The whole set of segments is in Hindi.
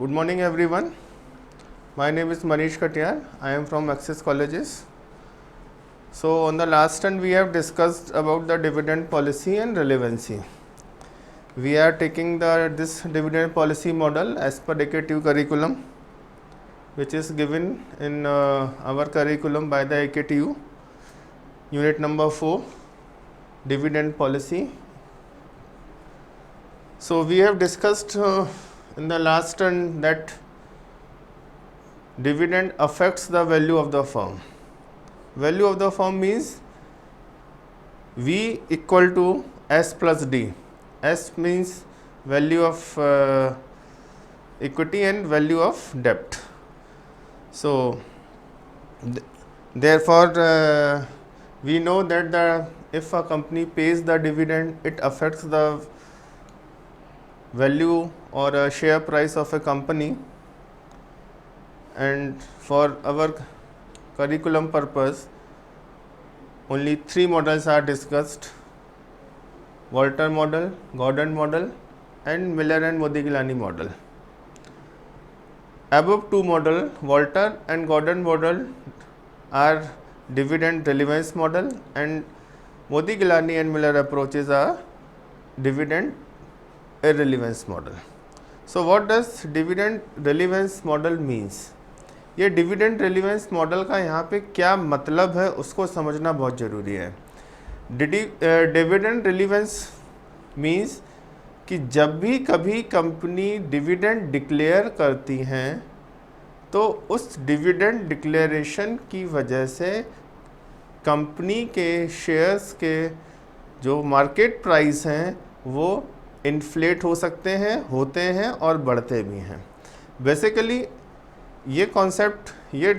Good morning everyone. My name is Manish Katiyar. I am from Access Colleges. So on the last turn we have discussed about the dividend policy and relevancy. We are taking this dividend policy model as per AKTU curriculum, which is given in our curriculum by the AKTU, unit number 4, dividend policy. So we have discussed in the last turn that dividend affects the value of the firm. Value of the firm means V equal to S plus D. S means value of equity and value of debt. So therefore we know that if a company pays the dividend, it affects the value or a share price of a company. And for our curriculum purpose, only 3 models are discussed: Walter model, Gordon model and Miller and Modigliani model. Above 2 model, Walter and Gordon model, are dividend relevance model, and Modigliani and Miller approaches are dividend irrelevance model. So what does dividend relevance model means? ये डिविडेंड रेलिवेंस मॉडल का यहाँ पे क्या मतलब है उसको समझना बहुत ज़रूरी है। डिविडेंड रेलिवेंस मीन्स कि जब भी कभी कंपनी डिविडेंड डिक्लेयर करती हैं तो उस डिविडेंड डिक्लेरेशन की वजह से कंपनी के शेयर्स के जो मार्केट प्राइस हैं वो इन्फ्लेट हो सकते हैं, होते हैं और बढ़ते भी हैं। बेसिकली ये कॉन्सेप्ट ये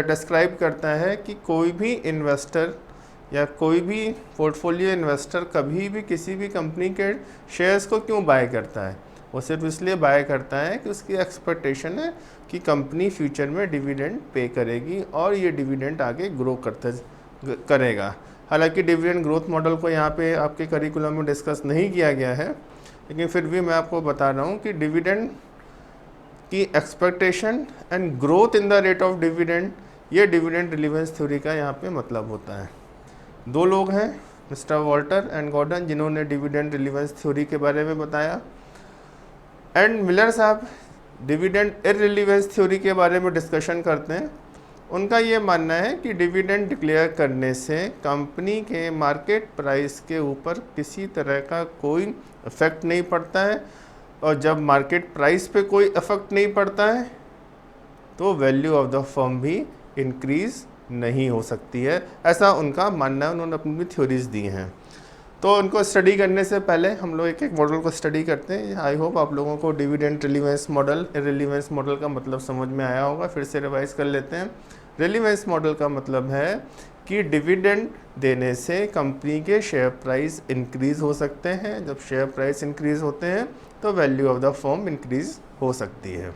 डिस्क्राइब करता है कि कोई भी इन्वेस्टर या कोई भी पोर्टफोलियो इन्वेस्टर कभी भी किसी भी कंपनी के शेयर्स को क्यों बाय करता है। वो सिर्फ इसलिए बाय करता है कि उसकी एक्सपेक्टेशन है कि कंपनी फ्यूचर में डिविडेंड पे करेगी और ये डिविडेंड आगे ग्रो करेगा। हालांकि डिविडेंड ग्रोथ मॉडल को यहाँ पे आपके करिकुलम में डिस्कस नहीं किया गया है, लेकिन फिर भी मैं आपको बता रहा हूँ कि डिविडेंड की expectation and growth in the rate of dividend, ये डिविडेंड रिलेवेंस थ्योरी का यहाँ पे मतलब होता है। 2 लोग हैं, मिस्टर वॉल्टर एंड गॉर्डन, जिन्होंने डिविडेंड रिलेवेंस थ्योरी के बारे में बताया, एंड मिलर साहब डिविडेंड इररिलेवेंस थ्योरी के बारे में डिस्कशन करते हैं। उनका ये मानना है कि डिविडेंड डिक्लेयर करने से कंपनी के मार्केट प्राइस के ऊपर किसी तरह का कोई इफेक्ट नहीं पड़ता है, और जब मार्केट प्राइस पे कोई इफेक्ट नहीं पड़ता है तो वैल्यू ऑफ द फर्म भी इंक्रीज़ नहीं हो सकती है। ऐसा उनका मानना है, उन्होंने अपनी थ्योरीज दी हैं। तो उनको स्टडी करने से पहले हम लोग एक एक मॉडल को स्टडी करते हैं। आई होप आप लोगों को डिविडेंड रिलेवेंस मॉडल, इररिलेवेंस मॉडल का मतलब समझ में आया होगा। फिर से रिवाइज कर लेते हैं। रिलेवेंस मॉडल का मतलब है कि डिविडेंड देने से कंपनी के शेयर प्राइस इंक्रीज़ हो सकते हैं। जब शेयर प्राइस इंक्रीज़ होते हैं तो value of the firm increase हो सकती है।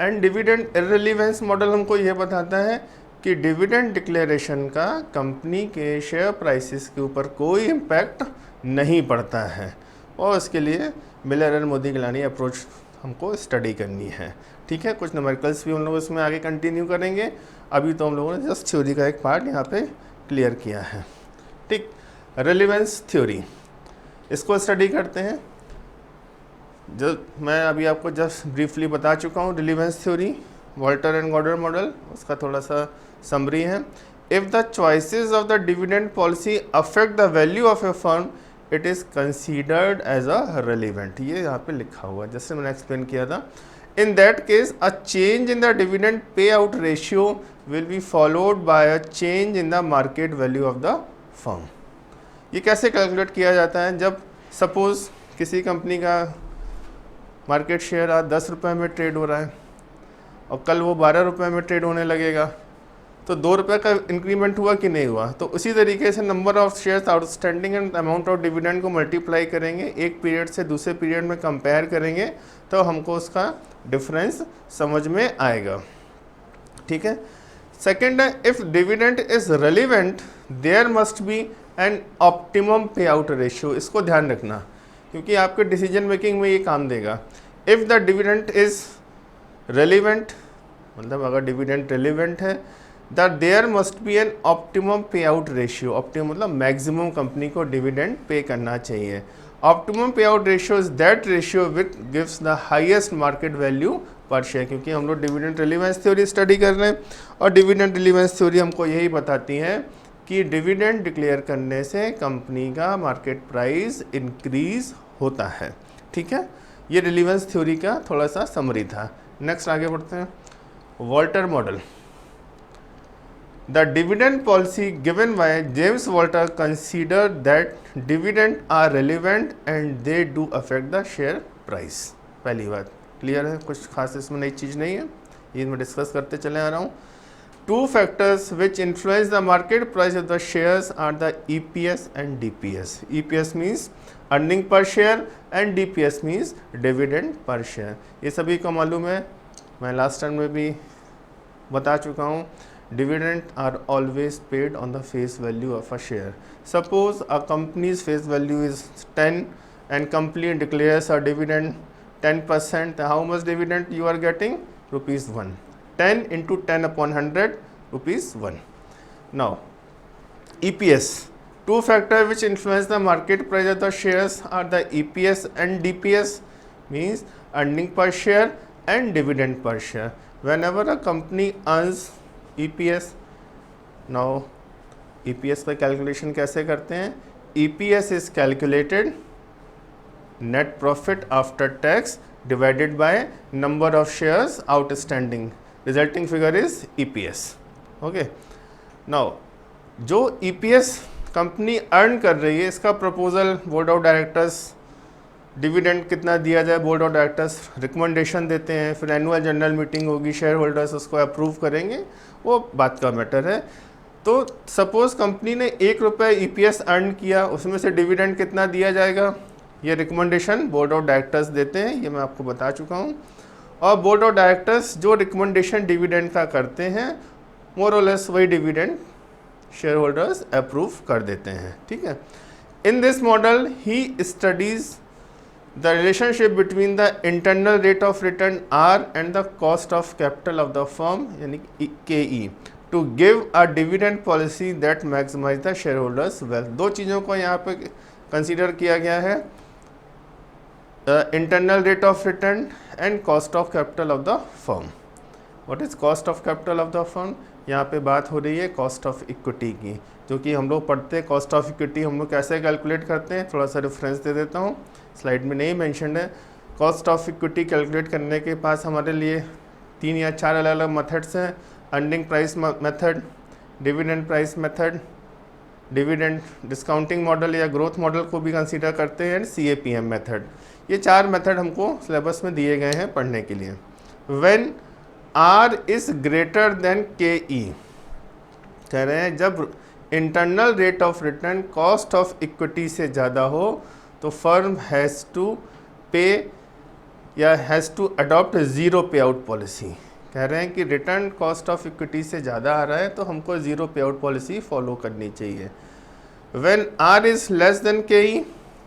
एंड डिविडेंड इररिलेवेंस मॉडल हमको ये बताता है कि डिविडेंड डिक्लेरेशन का कंपनी के शेयर प्राइसेस के ऊपर कोई इम्पैक्ट नहीं पड़ता है, और उसके लिए मिलर एंड मोदिग्लानी अप्रोच हमको स्टडी करनी है। ठीक है, कुछ न्यूमेरिकल्स भी हम लोग इसमें आगे कंटिन्यू करेंगे। अभी तो हम लोगों ने जस्ट थ्योरी का एक पार्ट यहाँ पे क्लियर किया है। ठीक, रेलिवेंस थ्योरी, इसको स्टडी करते हैं। जो मैं अभी आपको जस्ट ब्रीफली बता चुका हूँ relevance theory, Walter and Gordon model, उसका थोड़ा सा समरी है। If the choices of the dividend policy affect the value of a firm, it is considered as a relevant. ये यहाँ पे लिखा हुआ है, जैसे मैंने एक्सप्लेन किया था। In that case a change in the dividend pay out ratio will be followed by a change in the market value of the firm. ये कैसे कैलकुलेट किया जाता है? जब सपोज किसी कंपनी का मार्केट शेयर आज 10 रुपये में ट्रेड हो रहा है और कल वो 12 रुपये में ट्रेड होने लगेगा, तो 2 रुपये का इंक्रीमेंट हुआ कि नहीं हुआ? तो उसी तरीके से number of shares outstanding and amount of dividend को मल्टीप्लाई करेंगे, एक पीरियड से दूसरे पीरियड में कंपेयर करेंगे, तो हमको उसका डिफरेंस समझ में आएगा। ठीक है। सेकेंड है, if dividend is relevant there must be an optimum pay out ratio. इसको ध्यान रखना क्योंकि आपके डिसीजन मेकिंग में ये काम देगा। If the dividend is relevant, मतलब अगर डिविडेंड रेलिवेंट है, that there must be an optimum pay out ratio. Optimum मतलब मैक्सिमम कंपनी को डिविडेंड पे करना चाहिए। Optimum pay out ratio is that ratio which gives the highest market value per share. क्योंकि हम लोग डिविडेंड रिलीवेंस थ्योरी स्टडी कर रहे हैं और डिविडेंड रिलीवेंस थ्योरी हमको यही बताती है कि डिविडेंड डिक्लेयर करने से कंपनी का मार्केट प्राइस इंक्रीज होता है। ठीक है, ये रिलीवेंस थ्योरी का थोड़ा सा समरी था। नेक्स्ट आगे बढ़ते हैं। Walter model. The dividend policy given by James Walter consider that dividend are relevant and they do affect the share price। पहली बात क्लियर है, कुछ खास इसमें नई चीज़ नहीं है, ये मैं डिस्कस करते चले आ रहा हूँ। Two factors which influence the market price of the shares are the EPS and DPS। EPS means earning per share and DPS means dividend per share। ये सभी को मालूम है, मैं लास्ट टाइम में भी बता चुका हूँ। Dividend are always paid on the face value of a share। Suppose a company's face value is 10 and company declares a dividend 10%, how much dividend you are getting? Rupees 1। 10 into 10 upon 100, rupees 1। Now EPS, two factors which influence the market price of the shares are the EPS and DPS, means earning per share and dividend per share। Whenever a company earns EPS, now EPS का कैलकुलेशन कैसे करते हैं? EPS is calculated net profit after tax divided by number of shares outstanding, resulting figure is EPS। okay, now जो EPS कंपनी अर्न कर रही है, इसका proposal board of directors, dividend कितना दिया जाए, बोर्ड ऑफ डायरेक्टर्स रिकमेंडेशन देते हैं, फिर एनुअल जनरल मीटिंग होगी, शेयर होल्डर्स उसको अप्रूव करेंगे, वो बात का मैटर है। तो सपोज कंपनी ने 1 रुपये EPS अर्न किया, उसमें से डिविडेंड कितना दिया जाएगा, ये रिकमेंडेशन बोर्ड ऑफ डायरेक्टर्स देते हैं, ये मैं आपको बता चुका हूँ। और बोर्ड ऑफ डायरेक्टर्स जो रिकमेंडेशन डिविडेंड का करते हैं, मोर और लेस वही डिविडेंड शेयर होल्डर्स अप्रूव कर देते हैं। ठीक है, in this model he studies the relationship between the internal rate of return R and the cost of capital of the firm यानी KE to give a dividend policy that maximize the shareholders wealth। दो चीज़ों को यहाँ पे कंसीडर किया गया है, internal rate of return and cost of capital of the firm. What is cost of capital of the firm? यहाँ पे बात हो रही है कॉस्ट ऑफ इक्विटी की, जो कि हम लोग पढ़ते हैं कॉस्ट ऑफ इक्विटी हम लोग कैसे कैलकुलेट करते हैं, थोड़ा सा रेफरेंस दे देता हूँ, स्लाइड में नहीं मेंशन है। कॉस्ट ऑफ इक्विटी कैलकुलेट करने के पास हमारे लिए 3 या 4 अलग अलग मेथड्स हैं। Earning price method, dividend price method, dividend discounting model या ग्रोथ मॉडल को भी कंसीडर करते हैं, एंड CAPM मेथड। ये 4 मेथड हमको सिलेबस में दिए गए हैं पढ़ने के लिए। When R is greater than KE, कह रहे हैं जब internal rate of return cost of equity से ज़्यादा हो तो फर्म हैज़ टू पे या हैज़ टू अडॉप्ट ज़ीरो पे आउट पॉलिसी। कह रहे हैं कि रिटर्न कॉस्ट ऑफ इक्विटी से ज़्यादा आ रहा है तो हमको ज़ीरो पे आउट पॉलिसी फॉलो करनी चाहिए। When R is less than KE,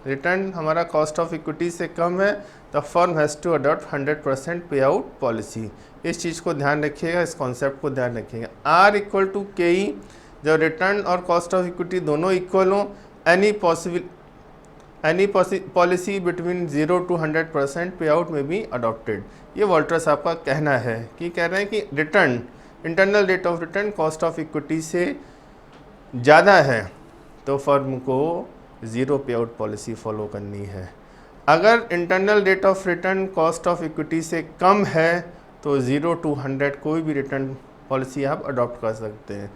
return हमारा कॉस्ट ऑफ इक्विटी से कम है, the firm has to adopt 100% pay out policy. इस चीज़ को ध्यान रखिएगा, इस कॉन्सेप्ट को ध्यान रखिएगा। R इक्वल टू KE, जब रिटर्न और कॉस्ट ऑफ इक्विटी दोनों इक्वल हो, any policy between 0 to 100% pay out में बी अडॉप्टेड। ये वॉल्टर साहब का कहना है कि कह रहे हैं कि return, internal rate of return cost of equity से ज़्यादा है तो फर्म को ज़ीरो पे आउट पॉलिसी फॉलो करनी है। अगर internal rate of return cost of equity से कम है तो 0 to 100 कोई भी रिटर्न पॉलिसी आप अडॉप्ट कर सकते हैं।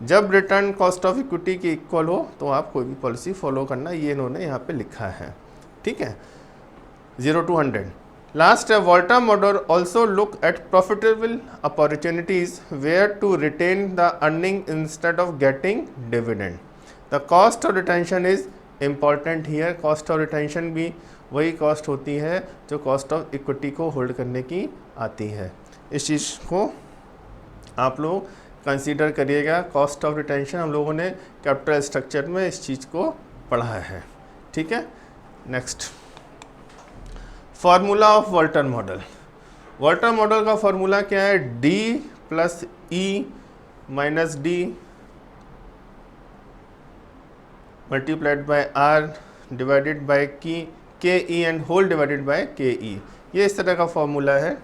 जब रिटर्न कॉस्ट ऑफ इक्विटी के इक्वल हो तो आप कोई भी पॉलिसी फॉलो करना, ये इन्होंने यहाँ पे लिखा है। ठीक है, 0 to 100। लास्ट है Walter model also look at profitable opportunities where to retain the earning instead of getting dividend. The cost of retention is important here. Cost of retention भी वही कॉस्ट होती है जो कॉस्ट ऑफ इक्विटी को होल्ड करने की आती है। इस चीज़ को आप लोग कंसीडर करिएगा। कॉस्ट ऑफ रिटेंशन हम लोगों ने कैपिटल स्ट्रक्चर में इस चीज़ को पढ़ा है। ठीक है, next formula of Walter model. Walter model का फॉर्मूला क्या है? D plus E minus D multiplied by R divided by K E and whole divided by K E. ये इस तरह का फॉर्मूला है।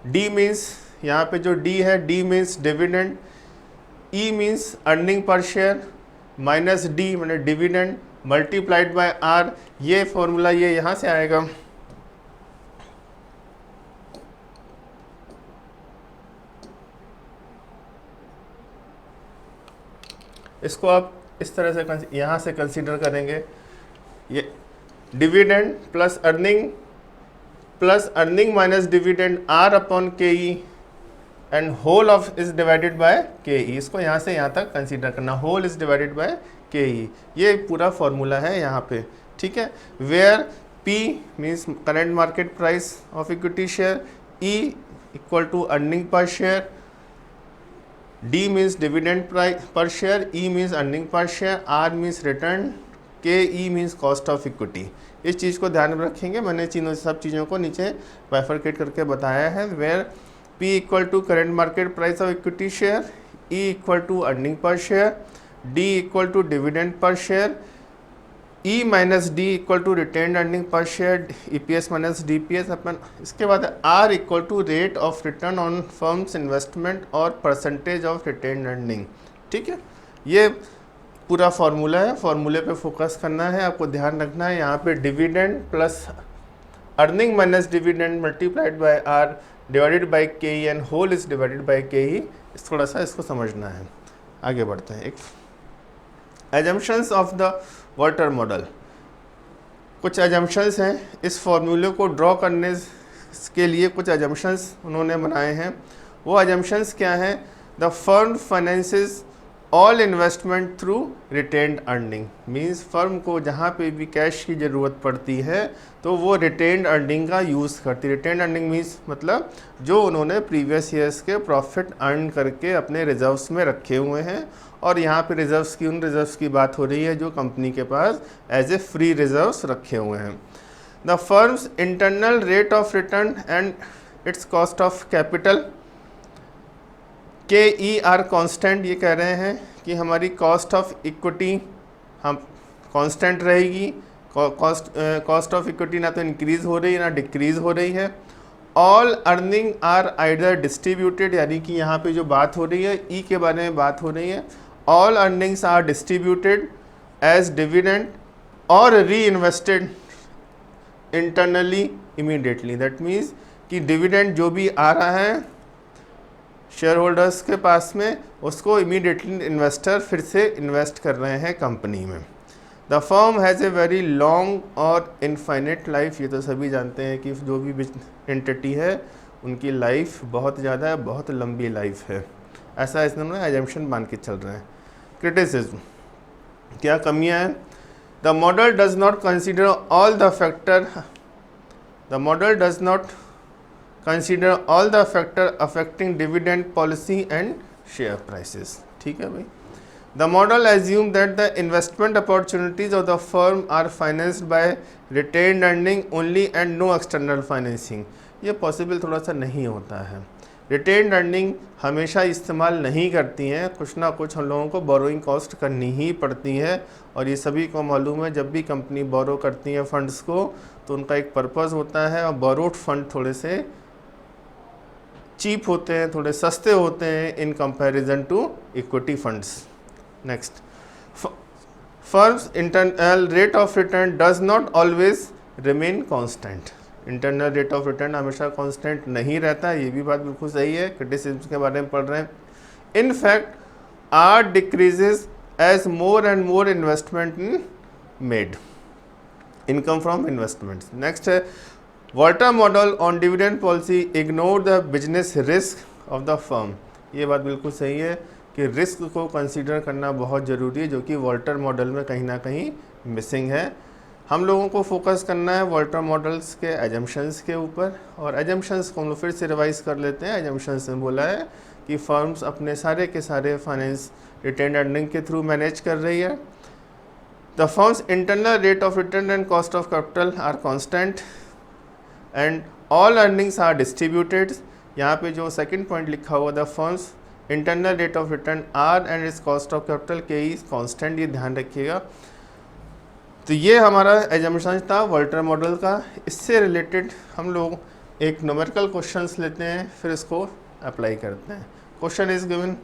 डी मीन्स, यहाँ पे जो डी है, D means dividend, E means earning per share, minus D मैंने डिविडेंड मल्टीप्लाइड बाय आर। ये फॉर्मूला ये यहाँ से आएगा। इसको आप इस तरह से यहाँ से कंसीडर करेंगे, ये dividend plus earning minus dividend R upon K E and whole of is divided by K E. इसको यहाँ से यहाँ तक कंसीडर करना, whole is divided by K E. ये पूरा फॉर्मूला है यहाँ पे, ठीक है। Where P means current market price of equity share, E equal to earning per share, D means dividend price per share, E means earning per share, R means return, K E means cost of equity। इस चीज़ को ध्यान में रखेंगे। मैंने सब चीज़ों को नीचे बाइफरकेट करके बताया है। Where P equal to current market price of equity share, E equal to earning per share, D equal to dividend per share, E minus D equal to retained earning per share, EPS minus DPS अपन। इसके बाद R equal to rate of return on firm's investment और परसेंटेज ऑफ रिटेन्ड अर्निंग, ठीक है। ये पूरा फार्मूला है, फार्मूले पे फोकस करना है, आपको ध्यान रखना है। यहाँ पे dividend plus earning minus dividend multiplied by R divided by K E and whole is divided by K E. थोड़ा सा इसको समझना है। आगे बढ़ते हैं। एक assumptions of the Walter model. कुछ एजम्पशंस हैं इस फॉर्मूले को ड्रॉ करने के लिए, कुछ एजम्पशंस उन्होंने बनाए हैं। वो एजम्पशंस क्या हैं? The firm finances all investment through retained earning, means firm को जहाँ पे भी कैश की ज़रूरत पड़ती है तो वो रिटेन्ड अर्निंग का यूज़ करती है। रिटेन्ड अर्निंग मीन्स मतलब जो उन्होंने प्रीवियस ईयर्स के प्रॉफिट अर्न करके अपने रिजर्व्स में रखे हुए हैं। और यहाँ पे रिजर्व्स की, उन रिजर्व्स की बात हो रही है जो कंपनी के पास एज ए फ्री रिजर्व्स रखे हुए हैं। The firm's internal rate of return and its cost of capital के ई आर कॉन्स्टेंट। ये कह रहे हैं कि हमारी कॉस्ट ऑफ इक्विटी हम कांस्टेंट रहेगी। कॉस्ट ऑफ इक्विटी ना तो इंक्रीज़ हो रही है ना डिक्रीज़ हो रही है। All earning are either distributed, यानी कि यहाँ पे जो बात हो रही है ई के बारे में बात हो रही है। All earnings are distributed as dividend और reinvested internally immediately. That means कि डिविडेंड जो भी आ रहा है शेयर होल्डर्स के पास में, उसको इमीडिएटली इन्वेस्टर फिर से इन्वेस्ट कर रहे हैं कंपनी में। The firm has a very long और इनफाइनेट लाइफ। ये तो सभी जानते हैं कि जो भी एंटिटी है उनकी लाइफ बहुत ज़्यादा है, बहुत लंबी लाइफ है। ऐसा इसमें एजम्पशन मान के चल रहे हैं। क्रिटिसिज्म, क्या कमियां हैं? The model does not consider all the factor, the model does not consider all the factor affecting dividend policy and share prices. ठीक है भाई। The model assumes that the investment opportunities of the firm are financed by retained earning only and no external financing। ये पॉसिबल थोड़ा सा नहीं होता है। रिटेन्ड अर्निंग हमेशा इस्तेमाल नहीं करती हैं, कुछ ना कुछ हम लोगों को बोरोइंग कॉस्ट करनी ही पड़ती है। और ये सभी को मालूम है, जब भी कंपनी बोरो करती है फंड्स को तो उनका एक पर्पज़ होता है। और बोरोड फंड थोड़े से चीप होते हैं, थोड़े सस्ते होते हैं in comparison to equity funds. Next, firm's internal rate of return does not always remain constant। Internal rate of return हमेशा कांस्टेंट नहीं रहता है, ये भी बात बिल्कुल सही है। क्रिटिसिज्म के बारे में पढ़ रहे हैं। In fact R decreases as more and more investment in made, income from investments. Next है Walter model on dividend policy ignore the business risk of the firm. ये बात बिल्कुल सही है कि रिस्क को कंसीडर करना बहुत ज़रूरी है, जो कि वॉल्टर मॉडल में कहीं ना कहीं मिसिंग है। हम लोगों को फोकस करना है वॉल्टर मॉडल्स के एजम्पशंस के ऊपर। और एजम्पशंस को हम लोग फिर से रिवाइज कर लेते हैं। एजम्पशंस में बोला है कि फर्म्स अपने सारे के सारे फाइनेंस रिटेन्ड अर्निंग के थ्रू मैनेज कर रही है। The firm's internal rate of return and cost of capital are constant. And all earnings are distributed. यहाँ पे जो सेकंड पॉइंट लिखा हुआ the firm's internal rate of return are and its cost of capital के इज कॉन्स्टेंट, ये ध्यान रखिएगा। तो ये हमारा एजम्पशन था वॉल्टर मॉडल का। इससे रिलेटेड हम लोग एक न्यूमेरिकल क्वेश्चंस लेते हैं, फिर इसको अप्लाई करते हैं। Question is given,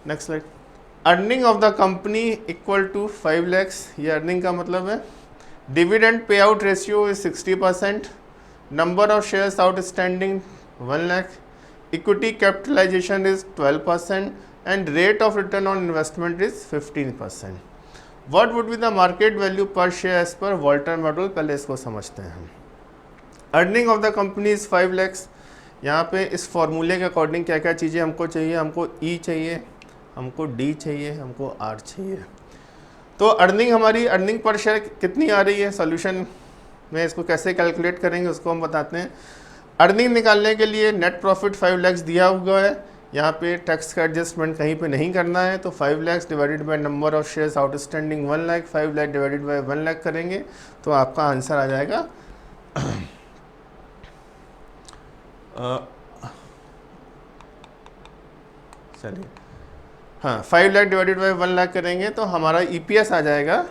next slide. Earning of the company equal to 5 lakhs, ये अर्निंग का मतलब है। Dividend pay out ratio is 60%, number of shares outstanding 1 lakh, equity capitalization is 12% and rate of return on investment is 15%। What would be the market value per share as per Walter model, पहले इसको समझते हैं हम। Earning of the company is 5 lakhs। यहाँ पे इस फॉर्मूले के अकॉर्डिंग क्या क्या चीज़ें हमको चाहिए, हमको ई चाहिए, हमको डी चाहिए, हमको आर चाहिए। तो अर्निंग हमारी अर्निंग पर शेयर कितनी आ रही है, सोल्यूशन में इसको कैसे कैलकुलेट करेंगे उसको हम बताते हैं। अर्निंग निकालने के लिए नेट प्रॉफिट 5 lakhs दिया हुआ है, यहाँ पे टैक्स का एडजस्टमेंट कहीं पे नहीं करना है। तो 5 lakhs divided by number of shares outstanding 1 lakh, 5 lakh divided by 1 lakh करेंगे तो आपका आंसर आ जाएगा चलिए हाँ 5 lakh डिवाइडेड बाय 1 lakh करेंगे तो हमारा ईपीएस आ जाएगा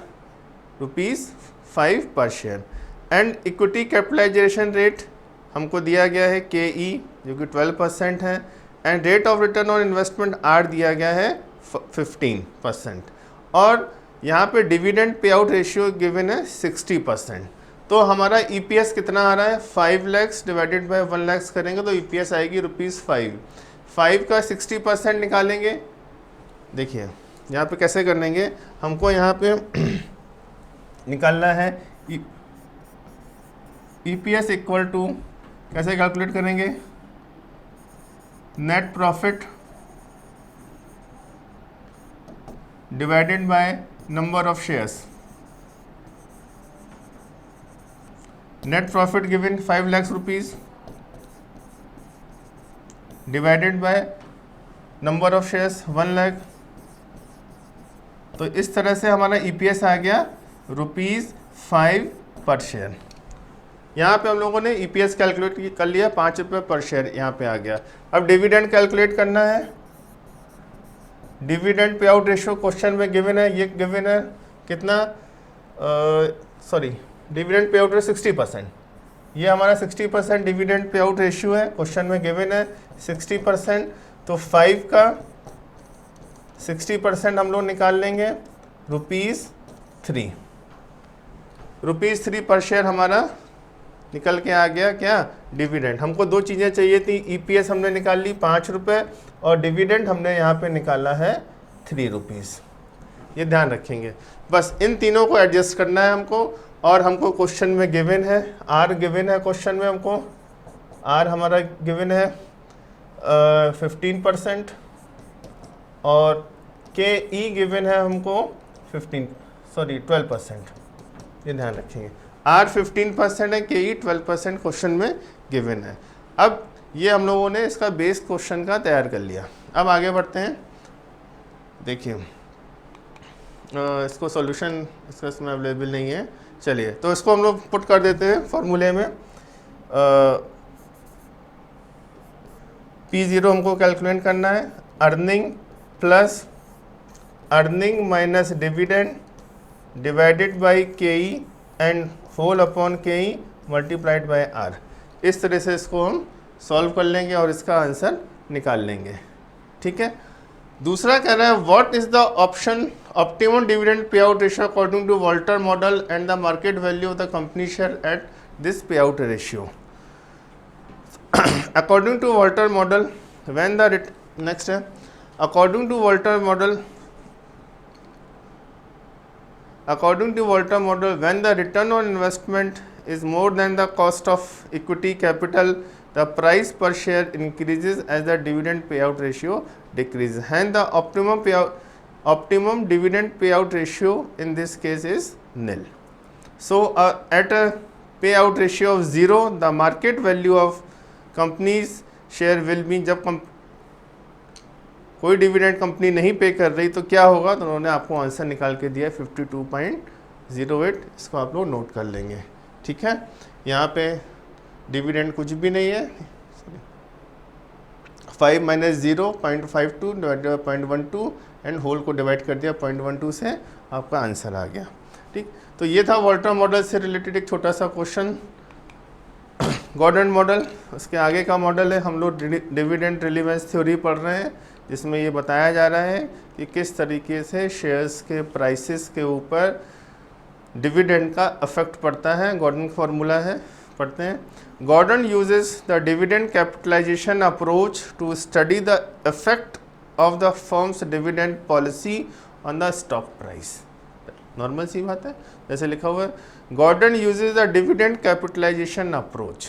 ₹5 पर share. And equity capitalization rate हमको दिया गया है KE जो कि 12% है, and rate of return on investment R दिया गया है 15%, और यहाँ पे dividend pay out ratio given है 60%। तो हमारा ईपीएस कितना आ रहा है, 5 lakhs डिवाइडेड बाय 1 lakhs करेंगे तो ईपीएस आएगी ₹5। 5 का 60% निकालेंगे। देखिए यहाँ पे कैसे कर लेंगे, हमको यहाँ पे निकालना है ईपीएस इक्वल टू, कैसे कैलकुलेट करेंगे, net profit divided by number of shares. Net profit given 5 lakhs rupees divided by number of shares 1 lakh। तो इस तरह से हमारा ईपीएस आ गया ₹5 पर शेयर। यहाँ पे हम लोगों ने ईपीएस कैलकुलेट कर लिया, ₹5 पर शेयर यहाँ पे आ गया। अब डिविडेंड कैलकुलेट करना है। Dividend pay out ratio question में गिवन है, ये गिवन है कितना, डिविडेंड पे आउट रेशियो 60%, ये हमारा 60% डिविडेंड पे आउट रेशियो है, क्वेश्चन में गिवन है 60%। तो 5 का 60% हम लोग निकाल लेंगे ₹3। ₹3 पर शेयर हमारा निकल के आ गया क्या, डिविडेंड। हमको दो चीज़ें चाहिए थी, ईपीएस हमने निकाल ली ₹5 और डिविडेंड हमने यहाँ पे निकाला है ₹3। ये ध्यान रखेंगे, बस इन तीनों को एडजस्ट करना है हमको। और हमको क्वेश्चन में गिवन है आर, गिवन है क्वेश्चन में हमको आर हमारा गिवन है 15% और के ई गिवन है हमको 12%। ये ध्यान रखेंगे, आर 15% है, के ई 12% क्वेश्चन में गिवन है। अब ये हम लोगों ने इसका बेस क्वेश्चन का तैयार कर लिया। अब आगे बढ़ते हैं। देखिए इसको सॉल्यूशन इसका इसमें अवेलेबल नहीं है, चलिए तो इसको हम लोग पुट कर देते हैं फॉर्मूले में। P0 हमको कैलकुलेट करना है, earning plus earning minus dividend divided by KE and whole upon KE multiplied by R। इस तरह से इसको हम सॉल्व कर लेंगे और इसका आंसर निकाल लेंगे, ठीक है। दूसरा कह रहा है what is the option optimum dividend pay out ratio according to Walter model and the market value of the company share at this pay out ratio. According to Walter model when the next है according to Walter model when the return on investment is more than the cost of equity capital, the price per share increases as the dividend payout ratio decreases. Hence the optimum dividend payout ratio in this case is nil. So at a payout ratio of 0, the market value of company's share will be, जब कोई डिविडेंड कंपनी नहीं पे कर रही तो क्या होगा, तो उन्होंने आपको आंसर निकाल के दिया 52.08। इसको आप लोग नोट कर लेंगे, ठीक है। यहाँ पे डिविडेंड कुछ भी नहीं है, 5 minus 0 0.52 divide by 0.12 and whole को डिवाइड कर दिया 0.12 से, आपका आंसर आ गया। ठीक, तो ये था वॉल्टर मॉडल से रिलेटेड एक छोटा सा क्वेश्चन। गॉर्डन मॉडल, उसके आगे का मॉडल है, हम लोग डिविडेंड रिलीवेंस थ्योरी पढ़ रहे हैं, जिसमें ये बताया जा रहा है कि किस तरीके से शेयर्स के प्राइसेस के ऊपर डिविडेंड का इफेक्ट पड़ता है। गॉर्डन फार्मूला है, पढ़ते हैं। Gordon uses the dividend capitalization approach to study the effect of the firm's dividend policy on the stock price. Normal सी बात है, जैसे लिखा हुआ है Gordon uses the dividend capitalization approach.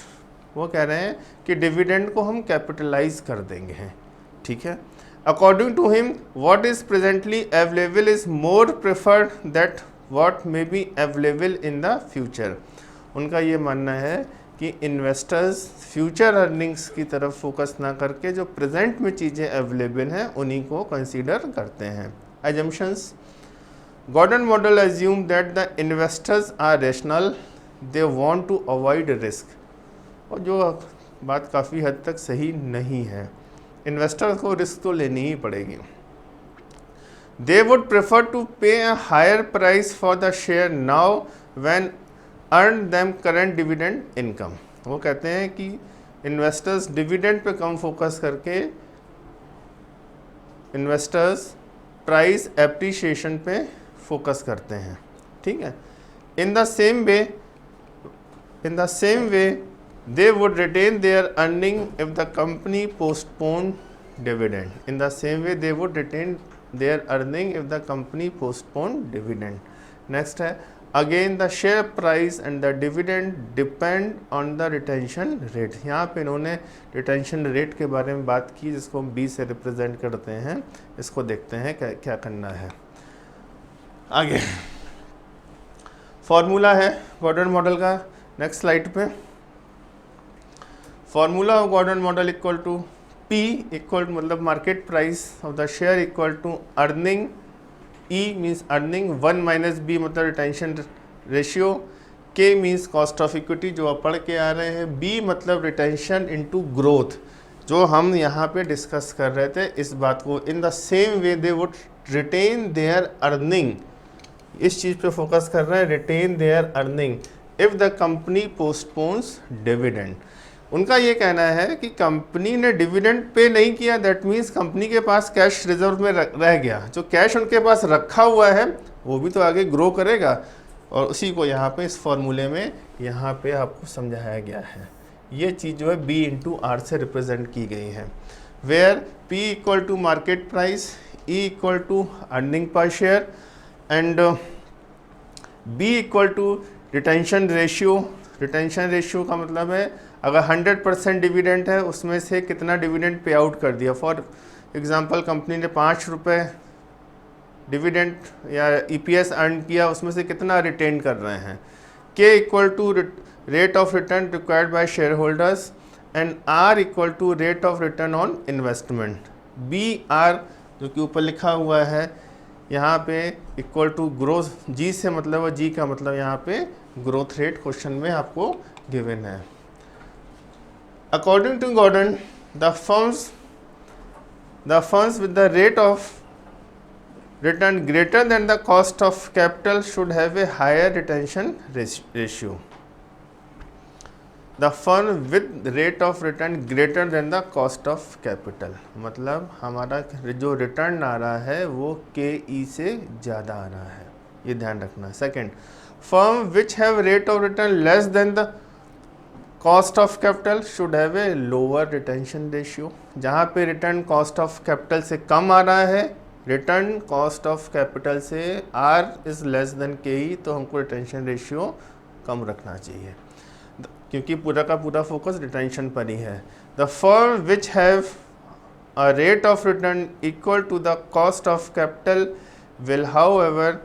वो कह रहे हैं कि डिविडेंड को हम कैपिटलाइज कर देंगे हैं, ठीक है। According to him what is presently available is more preferred that what may be available in the future. उनका ये मानना है कि इन्वेस्टर्स फ्यूचर अर्निंग्स की तरफ फोकस ना करके जो प्रेजेंट में चीज़ें अवेलेबल हैं उन्हीं को कंसीडर करते हैं। Assumptions, Gordon model assume that the investors are rational, they want to avoid risk। और जो बात काफ़ी हद तक सही नहीं है, इन्वेस्टर को रिस्क तो लेनी ही पड़ेगी। They would prefer to pay a higher price for the share now when earn them current dividend income। वो कहते हैं कि इन्वेस्टर्स डिविडेंड पे कम फोकस करके इन्वेस्टर्स प्राइस एप्रिशिएशन पे फोकस करते हैं, ठीक है। In the same way they would retain their earning if the company postpone dividend. In the same way they would retain their earning if the company postpone dividend. Next है again the share price and the dividend depend on the retention rate. यहाँ पे इन्होंने रिटेंशन रेट के बारे में बात की, जिसको हम बी से रिप्रेजेंट करते हैं। इसको देखते हैं क्या करना है आगे। फॉर्मूला है गॉर्डन मॉडल का, नेक्स्ट स्लाइड पे। Formula of Gordon model equal to P equal मतलब market price of the share equal to earning, E means earning, 1 minus B मतलब retention ratio, K means cost of equity जो आप पढ़ के आ रहे हैं, B मतलब रिटेंशन इनटू ग्रोथ, जो हम यहाँ पे डिस्कस कर रहे थे इस बात को। In the same way they would retain their earning, इस चीज़ पे फोकस कर रहे हैं, retain their earning if the company postpones dividend. उनका ये कहना है कि कंपनी ने डिविडेंड पे नहीं किया, दैट मीन्स कंपनी के पास कैश रिजर्व में रह गया। जो कैश उनके पास रखा हुआ है वो भी तो आगे ग्रो करेगा, और उसी को यहाँ पे इस फॉर्मूले में यहाँ पे आपको समझाया गया है। ये चीज़ जो है B इंटू आर से रिप्रेजेंट की गई है, where P equal to market price, E equal to earning per share and B equal to retention ratio. Retention ratio का मतलब है अगर 100% डिविडेंड है उसमें से कितना डिविडेंड पे आउट कर दिया। फॉर एग्जांपल कंपनी ने 5 रुपये डिविडेंड या EPS अर्न किया, उसमें से कितना रिटेन कर रहे हैं। K equal to rate of return required by share holders and R equal to rate of return on investment. BR जो कि ऊपर लिखा हुआ है यहाँ पे इक्वल टू ग्रोथ, G से मतलब है, G का मतलब यहाँ पे ग्रोथ रेट क्वेश्चन में आपको गिवन है। According to Gordon the firms with the rate of return greater than the cost of capital should have a higher retention ratio. The firm with rate of return greater than the cost of capital, मतलब हमारा जो रिटर्न आ रहा है वो KE से ज़्यादा आ रहा है, ये ध्यान रखना। Second, firm which have rate of return less than the cost of capital should have a lower retention ratio. जहाँ पे रिटर्न कॉस्ट ऑफ कैपिटल से कम आ रहा है, रिटर्न कॉस्ट ऑफ कैपिटल से R is less than KE, तो हमको रिटेंशन रेशियो कम रखना चाहिए, क्योंकि पूरा का पूरा फोकस रिटेंशन पर ही है। The firm which have a rate of return equal to the cost of capital will however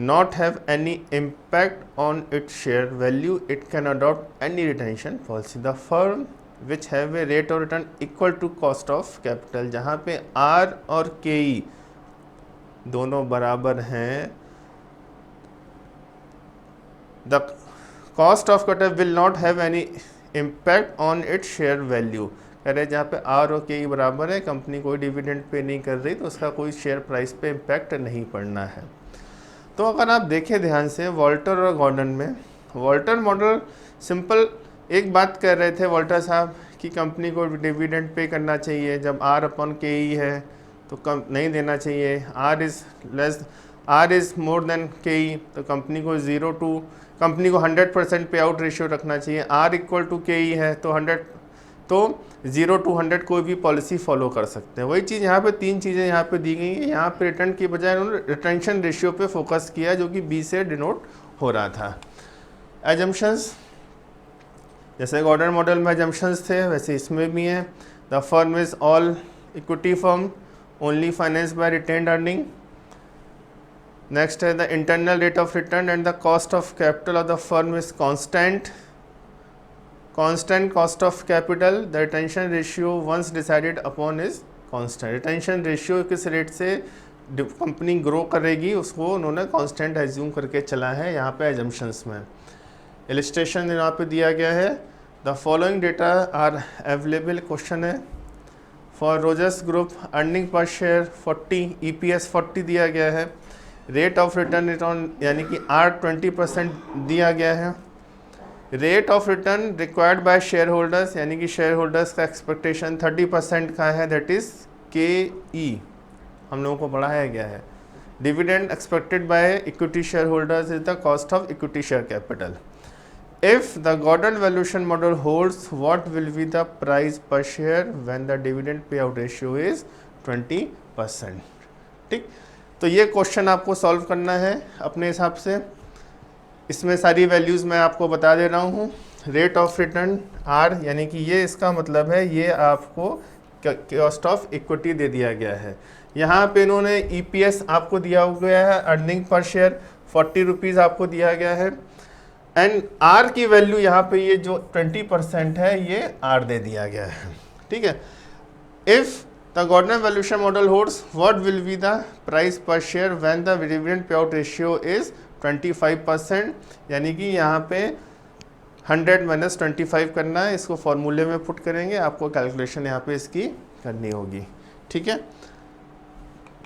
not have any impact on its share value, it can adopt any retention policy. The firm which have a rate of return equal to cost of capital, जहाँ पे R और KE दोनों बराबर हैं, the cost of capital will not have any impact on its share value. कह रहे हैं जहाँ पे आर और के बराबर है, कंपनी कोई डिविडेंड पे नहीं कर रही, तो उसका कोई शेयर प्राइस पे इम्पैक्ट नहीं पड़ना है। तो अगर आप देखें ध्यान से वॉल्टर और गॉर्डन में, वॉल्टर मॉडल सिंपल एक बात कह रहे थे वॉल्टर साहब कि कंपनी को डिविडेंड पे करना चाहिए, जब आर अपॉन के ई है तो कम नहीं देना चाहिए, आर इज़ मोर देन के ई तो कंपनी को 100% पे आउट रेशियो रखना चाहिए, आर इक्वल टू के ई है तो 0 to 100 कोई भी पॉलिसी फॉलो कर सकते हैं। वही चीज़ यहाँ पे तीन चीज़ें यहाँ पे दी गई हैं। यहाँ पे रिटर्न की बजाय उन्होंने रिटेंशन रेशियो पे फोकस किया जो कि बी से डिनोट हो रहा था। एजम्पशंस, जैसे गॉर्डन मॉडल में एजम्पशंस थे वैसे इसमें भी हैं। The firm is all equity firm only finance by retained earning. Next है the internal rate of return and the cost of capital of the firm is constant cost of capital. The retention ratio once decided upon is constant. Retention ratio किस रेट से कंपनी ग्रो करेगी उसको उन्होंने कांस्टेंट एज्यूम करके चला है यहाँ पे एजम्पशंस में। इलस्ट्रेशन यहाँ पे दिया गया है। The following data are available, question है। For Rogers group earning per share 40, EPS 40 दिया गया है। रेट ऑफ रिटर्न यानी कि R 20% दिया गया है। Rate of return required by share holders यानी कि शेयर होल्डर्स का एक्सपेक्टेशन 30% का है, दैट इज़ KE हम लोगों को बढ़ाया गया है। Dividend expected by equity share holders is the cost of equity share capital. If the Gordon valuation model holds, what will be the price per share when the dividend payout ratio is 20%? ठीक, तो ये क्वेश्चन आपको सॉल्व करना है अपने हिसाब से। इसमें सारी वैल्यूज़ मैं आपको बता दे रहा हूँ। रेट ऑफ रिटर्न R यानी कि ये इसका मतलब है ये आपको कॉस्ट ऑफ इक्विटी दे दिया गया है। यहाँ पे इन्होंने EPS आपको दिया गया है, अर्निंग पर शेयर 40 रुपीज़ आपको दिया गया है एंड R की वैल्यू यहाँ पे ये जो 20% है ये R दे दिया गया है। ठीक है, if the Gordon valuation model holds what will be the price per share when the dividend pay out ratio is 25%, यानी कि यहाँ पे 100 - 25 करना है। इसको फॉर्मूले में पुट करेंगे, आपको कैलकुलेशन यहाँ पे इसकी करनी होगी। ठीक है,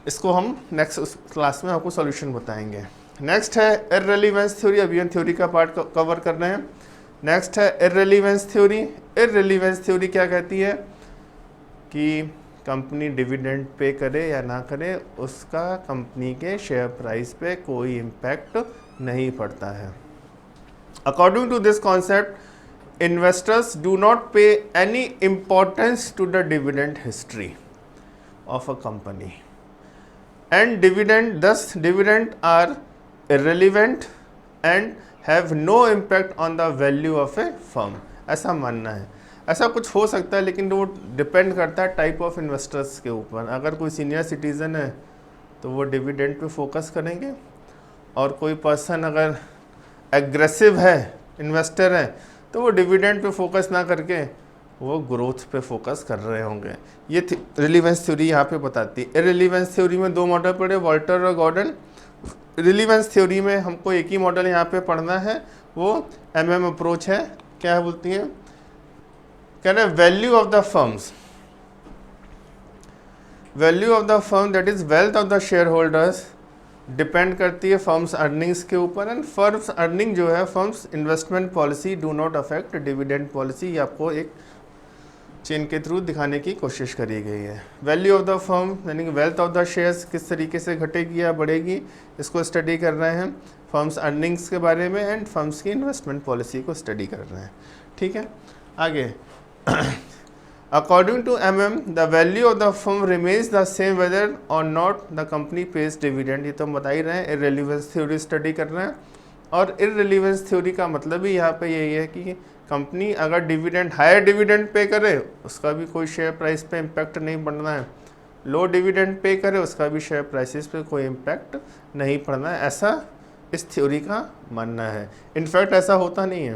इसको हम नेक्स्ट क्लास में आपको सॉल्यूशन बताएंगे। नेक्स्ट है इररिलेवेंस थ्योरी, अभी हम थ्योरी का पार्ट कवर कर रहे हैं। नेक्स्ट है इररिलेवेंस थ्योरी। इररिलेवेंस थ्योरी क्या कहती है कि कंपनी डिविडेंड पे करे या ना करे उसका कंपनी के शेयर प्राइस पे कोई इम्पैक्ट नहीं पड़ता है। According to this concept investors do not pay any importance to the dividend history of a company and dividend are irrelevant and have no impact on the value of a firm, ऐसा मानना है। ऐसा कुछ हो सकता है लेकिन वो डिपेंड करता है टाइप ऑफ इन्वेस्टर्स के ऊपर। अगर कोई सीनियर सिटीज़न है तो वो डिविडेंड पे फोकस करेंगे, और कोई पर्सन अगर एग्रेसिव है इन्वेस्टर है तो वो डिविडेंड पे फोकस ना करके वो ग्रोथ पे फोकस कर रहे होंगे। ये रिलीवेंस थ्योरी यहाँ पे बताती है। रिलीवेंस थ्योरी में दो मॉडल पढ़े, वॉल्टर और गॉर्डन। रिलीवेंस थ्योरी में हमको एक ही मॉडल यहाँ पे पढ़ना है, वो MM अप्रोच है। क्या बोलती है, कह रहे हैं value of the firms, value of the firm that is wealth of the share holders depend करती है फर्म्स अर्निंग्स के ऊपर। एंड फर्म्स अर्निंग जो है firms investment policy do not affect dividend policy. ये आपको एक चेन के थ्रू दिखाने की कोशिश करी गई है। वैल्यू ऑफ द फर्म यानी कि वेल्थ ऑफ द शेयर्स किस तरीके से घटेगी या बढ़ेगी, इसको स्टडी कर रहे हैं। फर्म्स अर्निंग्स के बारे में एंड फर्म्स की इन्वेस्टमेंट पॉलिसी को स्टडी कर रहे हैं। ठीक है, आगे according to MM the value of the firm remains the same whether or not the company pays dividend. ये तो हम बता ही रहे हैं, इररिलेवेंस थ्योरी स्टडी कर रहे हैं। और इररिलेवेंस थ्योरी का मतलब ही यहाँ पे यही है कि कंपनी अगर डिविडेंड हायर डिविडेंड पे करे उसका भी कोई शेयर प्राइस पे इम्पैक्ट नहीं पड़ना है, लो डिविडेंड पे करे उसका भी शेयर प्राइसेस पे कोई इम्पैक्ट नहीं पड़ना है, ऐसा इस थ्योरी का मानना है। इनफैक्ट ऐसा होता नहीं है,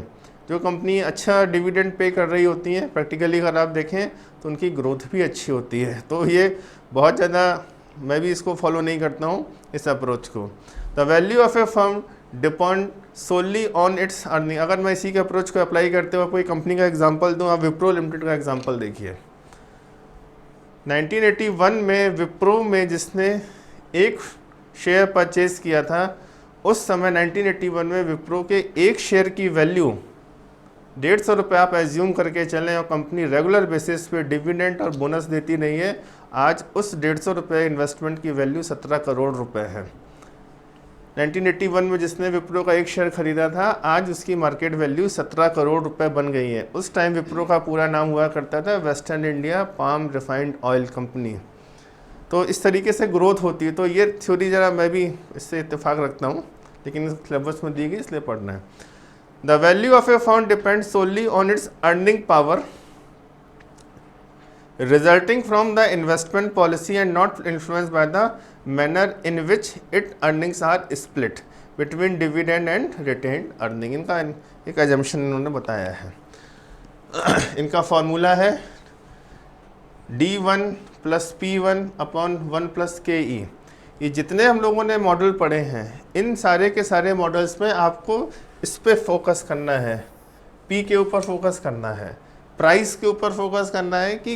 जो कंपनी अच्छा डिविडेंड पे कर रही होती हैं प्रैक्टिकली अगर आप देखें तो उनकी ग्रोथ भी अच्छी होती है। तो ये बहुत ज़्यादा मैं भी इसको फॉलो नहीं करता हूँ इस अप्रोच को। The value of a firm depend solely on its earning. अगर मैं इसी के अप्रोच को अप्लाई करते हुए कोई कंपनी का एग्जांपल दूं, आप विप्रो लिमिटेड का एग्जांपल देखिए। 1981 में विप्रो में जिसने एक शेयर परचेज किया था, उस समय 1981 में विप्रो के एक शेयर की वैल्यू 150 रुपये आप एज्यूम करके चलें, और कंपनी रेगुलर बेसिस पे डिविडेंड और बोनस देती नहीं है। आज उस 150 रुपये इन्वेस्टमेंट की वैल्यू 17 करोड़ रुपए है। 1981 में जिसने विप्रो का एक शेयर खरीदा था, आज उसकी मार्केट वैल्यू 17 करोड़ रुपए बन गई है। उस टाइम विप्रो का पूरा नाम हुआ करता था western India palm refined oil company. तो इस तरीके से ग्रोथ होती है। तो ये थ्योरी ज़रा मैं भी इससे इत्तेफाक रखता हूँ, लेकिन सिलेबस में दी गई इसलिए पढ़ना है। The value of a firm depend solely on its earning power resulting from the investment policy and not influenced by the manner in which its earnings are split between dividend and retained earning। इनका एक assumption इन्होंने बताया है। इनका फॉर्मूला है D1 + P1 / 1 + KE। ये जितने हम लोगों ने मॉडल पढ़े हैं, इन सारे के सारे मॉडल्स में आपको इस पे फोकस करना है, P के ऊपर फोकस करना है, प्राइस के ऊपर फोकस करना है कि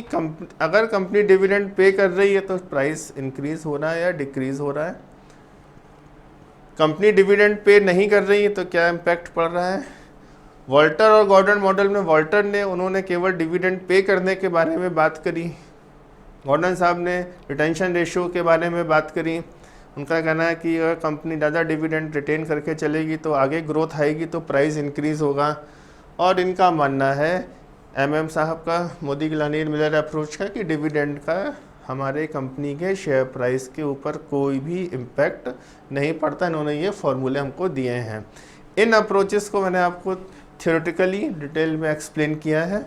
अगर कंपनी डिविडेंड पे कर रही है तो प्राइस इंक्रीज हो रहा है या डिक्रीज हो रहा है। कंपनी डिविडेंड पे नहीं कर रही है तो क्या इम्पैक्ट पड़ रहा है। वॉल्टर और गॉर्डन मॉडल में वॉल्टर ने उन्होंने केवल डिविडेंड पे करने के बारे में बात करी, गॉर्डन साहब ने रिटेंशन रेशियो के बारे में बात करी। उनका कहना है कि अगर कंपनी ज़्यादा डिविडेंड रिटेन करके चलेगी तो आगे ग्रोथ आएगी तो प्राइस इंक्रीज होगा। और इनका मानना है MM साहब का, मोदी गिलानी मिलर अप्रोच का, कि डिविडेंड का हमारे कंपनी के शेयर प्राइस के ऊपर कोई भी इम्पैक्ट नहीं पड़ता। इन्होंने ये फॉर्मूले हमको दिए हैं। इन अप्रोचेस को मैंने आपको थियोरेटिकली डिटेल में एक्सप्लेन किया है,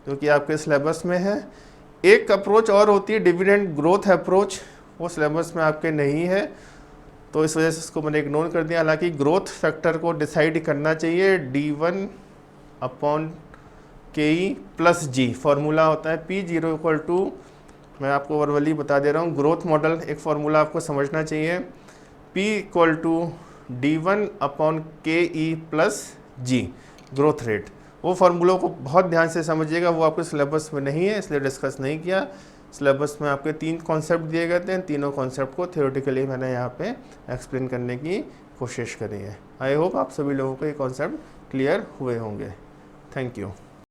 जो कि आपके सिलेबस में है। एक अप्रोच और होती है डिविडेंड ग्रोथ अप्रोच, वो सिलेबस में आपके नहीं है, तो इस वजह से इसको मैंने इग्नोर कर दिया। हालांकि ग्रोथ फैक्टर को डिसाइड करना चाहिए D1 / KE + G। फार्मूला होता है P0 = मैं आपको वर्बली बता दे रहा हूँ, ग्रोथ मॉडल एक फार्मूला आपको समझना चाहिए, P = D1 / KE + G growth rate. वो फार्मूलों को बहुत ध्यान से समझिएगा, वो आपके सिलेबस में नहीं है इसलिए डिस्कस नहीं किया। सिलेबस में आपके 3 कॉन्सेप्ट दिए गए थे, तीनों कॉन्सेप्ट को थियोरेटिकली मैंने यहाँ पे एक्सप्लेन करने की कोशिश करी है। आई होप आप सभी लोगों को ये कॉन्सेप्ट क्लियर हुए होंगे। Thank you.